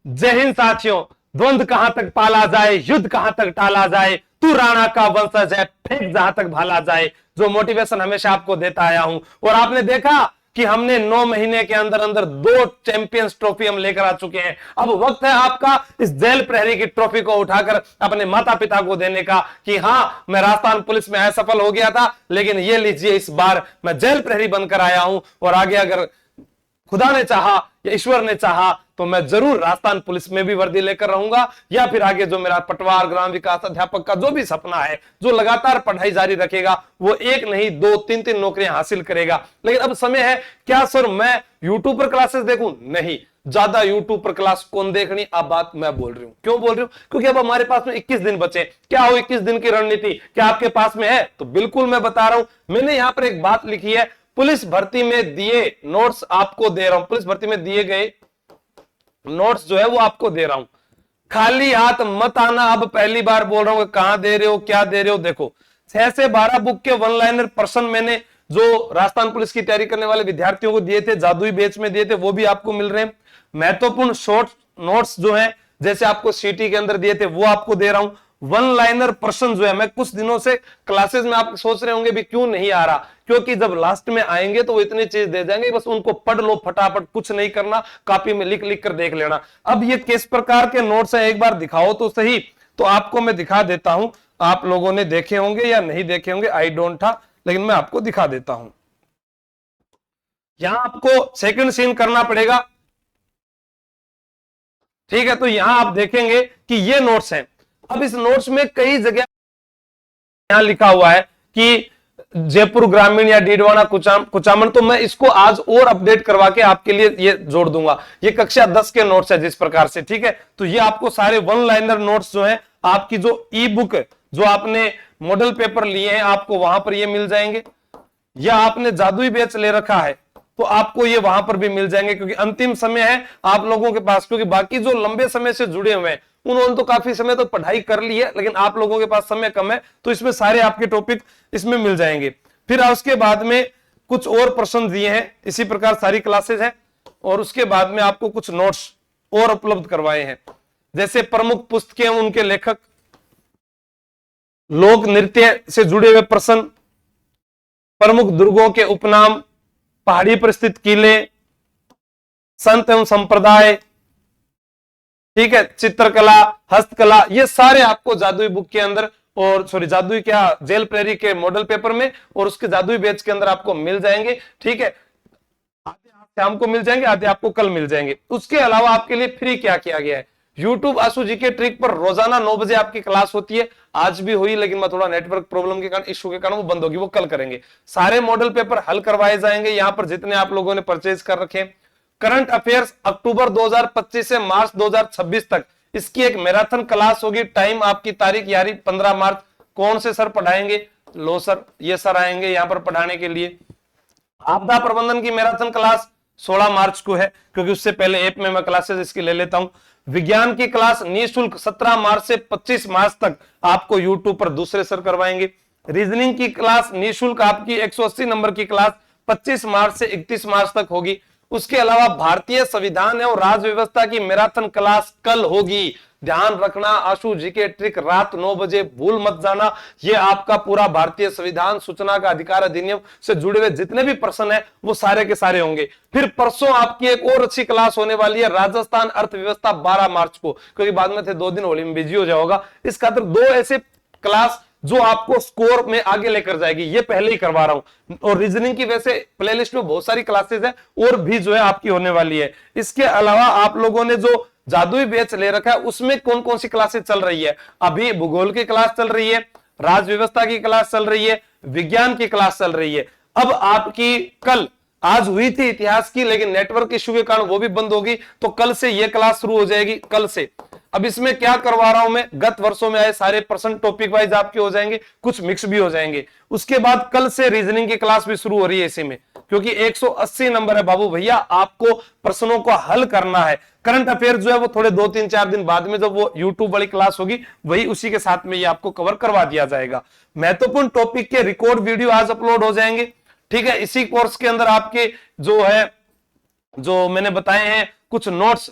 जय हिंद साथियों। द्वंद्व कहां तक पाला जाए, युद्ध कहां तक टाला जाए, तू राणा का वंशज है, फेंक जहां तक भाला जाए, जो मोटिवेशन हमेशा आपको देता आया हूं। और आपने देखा कि हमने 9 महीने के अंदर अंदर 2 चैंपियंस ट्रॉफी हम लेकर आ चुके हैं। अब वक्त है आपका इस जेल प्रहरी की ट्रॉफी को उठाकर अपने माता पिता को देने का कि हां, मैं राजस्थान पुलिस में असफल हो गया था, लेकिन ये लीजिए, इस बार मैं जेल प्रहरी बनकर आया हूं। और आगे अगर खुदा ने चाहा या ईश्वर ने चाहा तो मैं जरूर राजस्थान पुलिस में भी वर्दी लेकर रहूंगा, या फिर आगे जो मेरा पटवार ग्राम विकास अध्यापक का जो भी सपना है, जो लगातार पढ़ाई जारी रखेगा, वो एक नहीं 2 3 नौकरियां हासिल करेगा। लेकिन अब समय है क्या सर मैं यूट्यूब पर क्लासेस देखूं? नहीं, ज्यादा यूट्यूब पर क्लास कौन देखनी। अब बात मैं बोल रही हूं, क्यों बोल रही हूं? क्योंकि अब हमारे पास में 21 दिन बचे। क्या हो 21 दिन की रणनीति क्या आपके पास में है? तो बिल्कुल मैं बता रहा हूं। मैंने यहां पर एक बात लिखी है, पुलिस भर्ती में दिए नोट्स आपको दे रहा हूं। पुलिस भर्ती में दिए गए नोट्स जो है वो आपको दे रहा हूं। खाली हाथ मत आना। अब पहली बार बोल रहा हूं, कहां दे रहे हो, क्या दे रहे हो। देखो 6 से 12 बुक के वन लाइनर पर्सन मैंने जो राजस्थान पुलिस की तैयारी करने वाले विद्यार्थियों को दिए थे, जादुई बैच में दिए थे, वो भी आपको मिल रहे हैं। महत्वपूर्ण शॉर्ट नोट्स जो है, जैसे आपको सीटी के अंदर दिए थे, वो आपको दे रहा हूं। वन लाइनर पर्सन जो है, मैं कुछ दिनों से क्लासेस में आप सोच रहे होंगे भी क्यों नहीं आ रहा, क्योंकि जब लास्ट में आएंगे तो वो इतनी चीज दे जाएंगे, बस उनको पढ़ लो फटाफट, कुछ नहीं करना, कॉपी में लिख लिख कर देख लेना। अब ये किस प्रकार के नोट्स है, एक बार दिखाओ तो सही। तो आपको मैं दिखा देता हूं, आप लोगों ने देखे होंगे या नहीं देखे होंगे, आई डोंट था, लेकिन मैं आपको दिखा देता हूं। यहां आपको सेकंड सीन करना पड़ेगा, ठीक है। तो यहां आप देखेंगे कि ये नोट्स हैं। अब इस नोट्स में कई जगह यहां लिखा हुआ है कि जयपुर ग्रामीण या डीडवाना कुचामन, तो मैं इसको आज और अपडेट करवा के आपके लिए ये जोड़ दूंगा। ये कक्षा 10 के नोट्स है जिस प्रकार से, ठीक है। तो ये आपको सारे वन लाइनर नोट्स जो है, आपकी जो ई बुक जो आपने मॉडल पेपर लिए हैं, आपको वहां पर ये मिल जाएंगे, या आपने जादुई बैच ले रखा है तो आपको ये वहां पर भी मिल जाएंगे, क्योंकि अंतिम समय है आप लोगों के पास। क्योंकि बाकी जो लंबे समय से जुड़े हुए हैं उन्होंने तो काफी समय तो पढ़ाई कर ली है, लेकिन आप लोगों के पास समय कम है, तो इसमें सारे आपके टॉपिक इसमें मिल जाएंगे। फिर उसके बाद में कुछ और प्रश्न दिए हैं, इसी प्रकार सारी क्लासेस है, और उसके बाद में आपको कुछ नोट्स और उपलब्ध करवाए हैं, जैसे प्रमुख पुस्तकें, उनके लेखक, लोक नृत्य से जुड़े हुए प्रश्न, प्रमुख दुर्गों के उपनाम, पहाड़ी पर स्थित किले, संत एवं संप्रदाय, ठीक है, चित्रकला, हस्तकला, ये सारे आपको जादुई बुक के अंदर, और सॉरी जादुई क्या, जेल प्रहरी के मॉडल पेपर में और उसके जादुई बैच के अंदर आपको मिल जाएंगे, ठीक है। आधे शाम को मिल जाएंगे, आधे आपको कल मिल जाएंगे। उसके अलावा आपके लिए फ्री क्या किया गया है, यूट्यूब आशु जी के ट्रिक पर रोजाना 9 बजे आपकी क्लास होती है। आज भी हुई, लेकिन मैं थोड़ा नेटवर्क प्रॉब्लम के कारण, इशू के कारण वो बंद होगी, वो कल करेंगे। सारे मॉडल पेपर हल करवाए जाएंगे यहां पर, जितने आप लोगों ने परचेज कर रखे। करंट अफेयर्स अक्टूबर 2025 से मार्च 2026 तक इसकी एक मैराथन क्लास होगी। टाइम आपकी तारीख यारी 15 मार्च। कौन से सर पढ़ाएंगे? लो सर, ये सर आएंगे यहां पर पढ़ाने के लिए। आपदा प्रबंधन की मैराथन क्लास 16 मार्च को है, क्योंकि उससे पहले ऐप में मैं क्लासेस इसकी ले लेता हूं। विज्ञान की क्लास निःशुल्क 17 मार्च से 25 मार्च तक आपको यूट्यूब पर दूसरे सर करवाएंगे। रीजनिंग की क्लास निःशुल्क आपकी 180 नंबर की क्लास 25 मार्च से 31 मार्च तक होगी। उसके अलावा भारतीय संविधान और राज्य व्यवस्था की मैराथन क्लास कल होगी। ध्यान रखना, आशु जी के ट्रिक रात 9 बजे भूल मत जाना। ये आपका पूरा भारतीय संविधान, सूचना का अधिकार अधिनियम से जुड़े हुए जितने भी प्रश्न है वो सारे के सारे होंगे। फिर परसों आपकी एक और अच्छी क्लास होने वाली है, राजस्थान अर्थव्यवस्था 12 मार्च को, क्योंकि बाद में थे 2 दिन होली में बिजी हो जाओगा। इस खातिर 2 ऐसे क्लास जो आपको स्कोर में आगे लेकर जाएगी, ये पहले ही करवा रहा हूं। और रीजनिंग की वैसे प्लेलिस्ट में बहुत सारी क्लासेस है और भी जो है आपकी होने वाली है। इसके अलावा आप लोगों ने जो जादुई बैच ले रखा है उसमें कौन कौन सी क्लासेस चल रही है? अभी भूगोल की क्लास चल रही है, राज्य व्यवस्था की क्लास चल रही है, विज्ञान की क्लास चल रही है। अब आपकी कल, आज हुई थी इतिहास की, लेकिन नेटवर्क इश्यू के कारण वो भी बंद होगी, तो कल से ये क्लास शुरू हो जाएगी, कल से। अब इसमें क्या करवा रहा हूं मैं, गत वर्षों में आए सारे प्रश्न टॉपिक वाइज आपके हो जाएंगे, कुछ मिक्स भी हो जाएंगे। उसके बाद कल से रीजनिंग की क्लास भी शुरू हो रही है इसी में, क्योंकि 180 नंबर है बाबू भैया, आपको प्रश्नों को हल करना है। करंट अफेयर जो है वो थोड़े 2-3-4 दिन बाद में जब वो यूट्यूब वाली क्लास होगी, वही उसी के साथ में ये आपको कवर करवा दिया जाएगा। महत्वपूर्ण टॉपिक के रिकॉर्ड वीडियो आज अपलोड हो जाएंगे, ठीक है। इसी कोर्स के अंदर आपके जो है, जो मैंने बताए हैं कुछ नोट्स,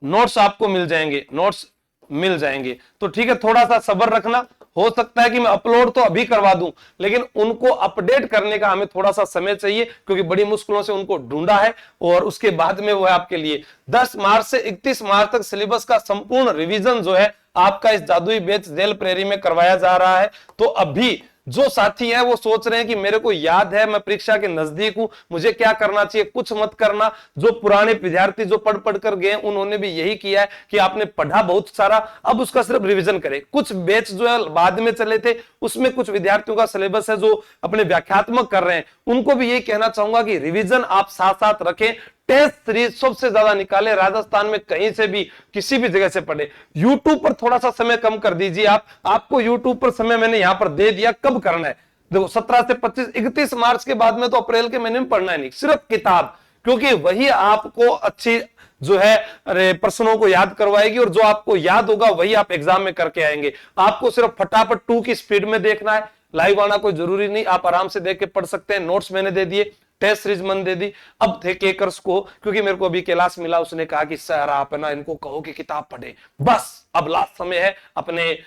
नोट्स आपको मिल जाएंगे, नोट्स मिल जाएंगे। तो ठीक है, थोड़ा सा सब्र रखना, हो सकता है कि मैं अपलोड तो अभी करवा दूं, लेकिन उनको अपडेट करने का हमें थोड़ा सा समय चाहिए, क्योंकि बड़ी मुश्किलों से उनको ढूंढा है और उसके बाद में वो है आपके लिए 10 मार्च से 31 मार्च तक सिलेबस का संपूर्ण रिवीजन जो है आपका इस जादुई बैच जेल प्रेरी में करवाया जा रहा है। तो अभी जो साथी हैं वो सोच रहे हैं कि मेरे को याद है, मैं परीक्षा के नजदीक हूं, मुझे क्या करना चाहिए, कुछ मत करना। जो पुराने विद्यार्थी जो पढ़ पढ़ कर गए उन्होंने भी यही किया है कि आपने पढ़ा बहुत सारा, अब उसका सिर्फ रिवीजन करें। कुछ बैच जो है बाद में चले थे, उसमें कुछ विद्यार्थियों का सिलेबस है जो अपने व्याख्यात्मक कर रहे हैं, उनको भी यही कहना चाहूंगा कि रिवीजन आप साथ साथ रखें। टेस्ट सीरीज सबसे ज्यादा निकाले, राजस्थान में कहीं से भी किसी भी जगह से पढ़े। यूट्यूब पर थोड़ा सा समय कम कर दीजिए आप, आपको यूट्यूब पर समय मैंने यहां पर दे दिया, कब करना है देखो 17 से 25 31 मार्च के बाद में तो अप्रैल के महीने में पढ़ना है नहीं, सिर्फ किताब, क्योंकि वही आपको अच्छी जो है अरे प्रश्नों को याद करवाएगी, और जो आपको याद होगा वही आप एग्जाम में करके आएंगे। आपको सिर्फ फटाफट 2 की स्पीड में देखना है, लाइव आना कोई जरूरी नहीं, आप आराम से देख के पढ़ सकते हैं। नोट्स मैंने दे दिए, टेस्ट सीरीज मन दे दी। अब थे केकर्स को, क्योंकि मेरे को अभी कैलाश मिला, उसने कहा कि सर आप है ना इनको कहो कि किताब पढ़े, बस अब लास्ट समय है, अपने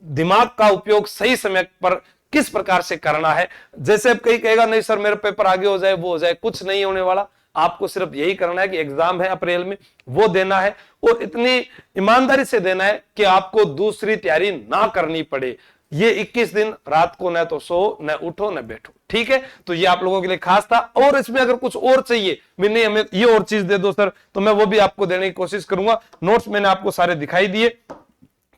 दिमाग का उपयोग सही समय पर किस प्रकार से करना है। जैसे अब कहीं कहेगा नहीं सर मेरे पेपर आगे हो जाए वो हो जाए, कुछ नहीं होने वाला। आपको सिर्फ यही करना है कि एग्जाम है अप्रैल में, वो देना है, और इतनी ईमानदारी से देना है कि आपको दूसरी तैयारी ना करनी पड़े। ये 21 दिन रात को न तो सो, न उठो, न बैठो, ठीक है। तो ये आप लोगों के लिए खास था। और इसमें अगर कुछ और चाहिए, नहीं हमें ये और चीज दे दो सर, तो मैं वो भी आपको देने की कोशिश करूंगा। नोट्स मैंने आपको सारे दिखाई दिए,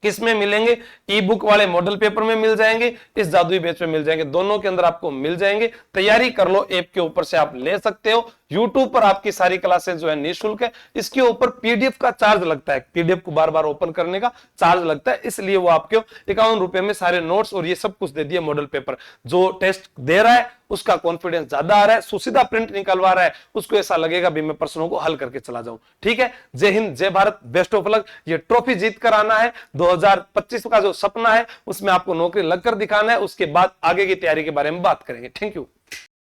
किस में मिलेंगे, ई बुक वाले मॉडल पेपर में मिल जाएंगे, इस जादुई बैच में मिल जाएंगे, दोनों के अंदर आपको मिल जाएंगे। तैयारी कर लो, ऐप के ऊपर से आप ले सकते हो। यूट्यूब पर आपकी सारी क्लासेस जो है निःशुल्क है। इसके ऊपर पीडीएफ का चार्ज लगता है, पीडीएफ को बार बार ओपन करने का चार्ज लगता है, इसलिए वो आपके 51 रुपए में सारे नोट्स और ये सब कुछ दे दिए मॉडल पेपर। जो टेस्ट दे रहा है उसका कॉन्फिडेंस ज्यादा आ रहा है, सुसीधा प्रिंट निकलवा रहा है, उसको ऐसा लगेगा भी मैं प्रश्नों को हल करके चला जाऊं। ठीक है, जय हिंद, जय भारत, बेस्ट ऑफ लक। ये ट्रॉफी जीत कर आना है। 2025 का जो सपना है उसमें आपको नौकरी लगकर दिखाना है, उसके बाद आगे की तैयारी के बारे में बात करेंगे। Thank you.